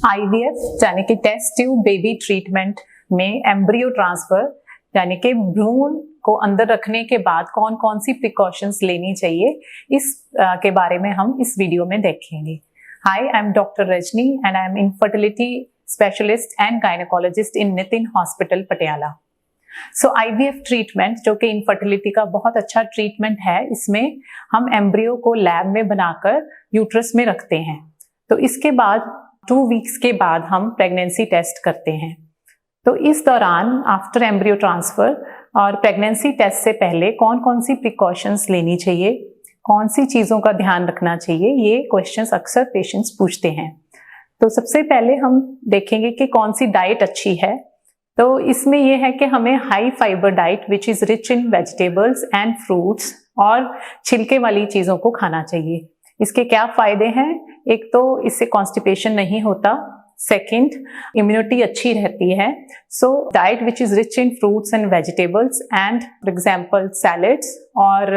IVF यानी कि test tube baby treatment में एम्ब्रियो ट्रांसफर यानी कि भ्रूण को अंदर रखने के बाद कौन कौन सी प्रिकॉशंस लेनी चाहिए इस के बारे में हम इस वीडियो में देखेंगे। Hi, I am doctor Rajni and I am infertility specialist and gynaecologist in Nitin hospital Patiala. So IVF treatment जो कि इनफर्टिलिटी का बहुत अच्छा ट्रीटमेंट है, इसमें हम एम्ब्रियो को लैब में बनाकर यूट्रस में रखते हैं। तो इसके बाद 2 वीक्स के बाद हम प्रेगनेंसी टेस्ट करते हैं। तो इस दौरान आफ्टर एम्ब्रियो ट्रांसफर और प्रेगनेंसी टेस्ट से पहले कौन कौन सी प्रिकॉशंस लेनी चाहिए, कौन सी चीज़ों का ध्यान रखना चाहिए, ये क्वेश्चंस अक्सर पेशेंट्स पूछते हैं। तो सबसे पहले हम देखेंगे कि कौन सी डाइट अच्छी है। तो इसमें यह है कि हमें high fibre diet which is rich in vegetables and fruits और छिलके वाली चीज़ों को खाना चाहिए। इसके क्या फ़ायदे हैं? एक तो इससे कॉन्स्टिपेशन नहीं होता, सेकंड इम्यूनिटी अच्छी रहती है। So diet which is rich in fruits and vegetables and for example salads और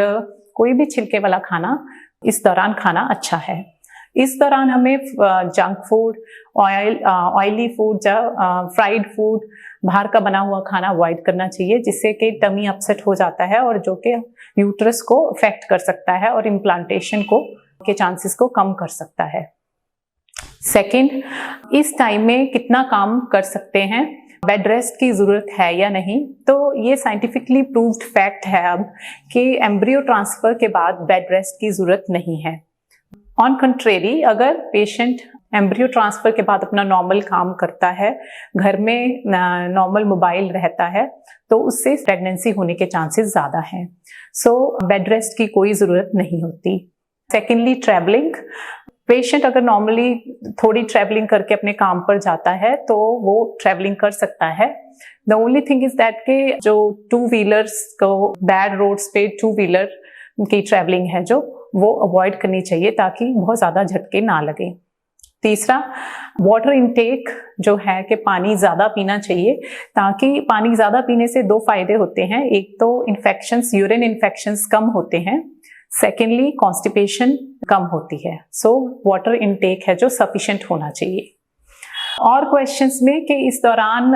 कोई भी छिलके वाला खाना इस दौरान खाना अच्छा है। इस दौरान हमें जंक फूड, ऑयली फूड या फ्राइड फूड, बाहर का बना हुआ खाना अवॉइड करना चाहिए, जिससे कि टमी अपसेट हो जाता है और जो कि यूट्रस को अफेक्ट कर सकता है और इम्प्लांटेशन के चांसेस को कम कर सकता है। सेकंड, इस टाइम में कितना काम कर सकते हैं, बेड रेस्ट की ज़रूरत है या नहीं। तो ये साइंटिफिकली प्रूव्ड फैक्ट है अब कि एम्ब्रियो ट्रांसफ़र के बाद बेड रेस्ट की ज़रूरत नहीं है। ऑन कंट्रेरी, अगर पेशेंट एम्ब्रियो ट्रांसफ़र के बाद अपना नॉर्मल काम करता है, घर में नॉर्मल मोबाइल रहता है, तो उससे प्रेगनेंसी होने के चांसेस ज़्यादा हैं। सो बेड रेस्ट की कोई ज़रूरत नहीं होती। Secondly, travelling. पेशेंट अगर नॉर्मली थोड़ी ट्रैवलिंग करके अपने काम पर जाता है तो वो ट्रैवलिंग कर सकता है। The only thing is that कि जो 2 व्हीलर्स को बैड रोड्स पे 2 व्हीलर की ट्रैवलिंग है जो वो अवॉइड करनी चाहिए ताकि बहुत ज़्यादा झटके ना लगे। तीसरा, वाटर इनटेक जो है कि पानी ज़्यादा पीना चाहिए, ताकि पानी ज़्यादा पीने से 2 फायदे होते हैं। एक तो इन्फेक्शंस, यूरिन इन्फेक्शंस कम होते हैं, सेकेंडली कॉन्स्टिपेशन कम होती है। सो वाटर इनटेक है जो सफिशिएंट होना चाहिए। और क्वेश्चंस में कि इस दौरान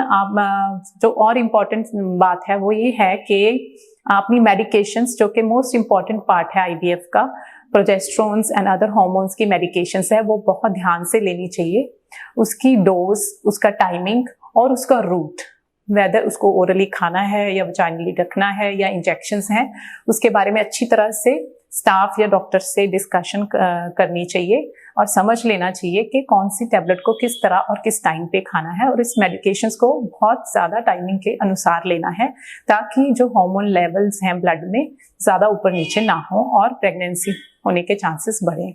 जो और इम्पॉर्टेंट बात है वो ये है कि अपनी मेडिकेशंस, जो कि मोस्ट इम्पॉर्टेंट पार्ट है आईवीएफ का, प्रोजेस्टेरोन्स एंड अदर हार्मोन्स की मेडिकेशंस है, वो बहुत ध्यान से लेनी चाहिए। उसकी डोज, उसका टाइमिंग और उसका रूट, वेदर उसको ओरली खाना है या वजाइनली रखना है या इंजेक्शंस हैं, उसके बारे में अच्छी तरह से स्टाफ या डॉक्टर से डिस्कशन करनी चाहिए और समझ लेना चाहिए कि कौन सी टैबलेट को किस तरह और किस टाइम पे खाना है, और इस मेडिकेशंस को बहुत ज़्यादा टाइमिंग के अनुसार लेना है ताकि जो हार्मोन लेवल्स हैं ब्लड में ज़्यादा ऊपर नीचे ना हो और प्रेगनेंसी होने के चांसेस बढ़ें।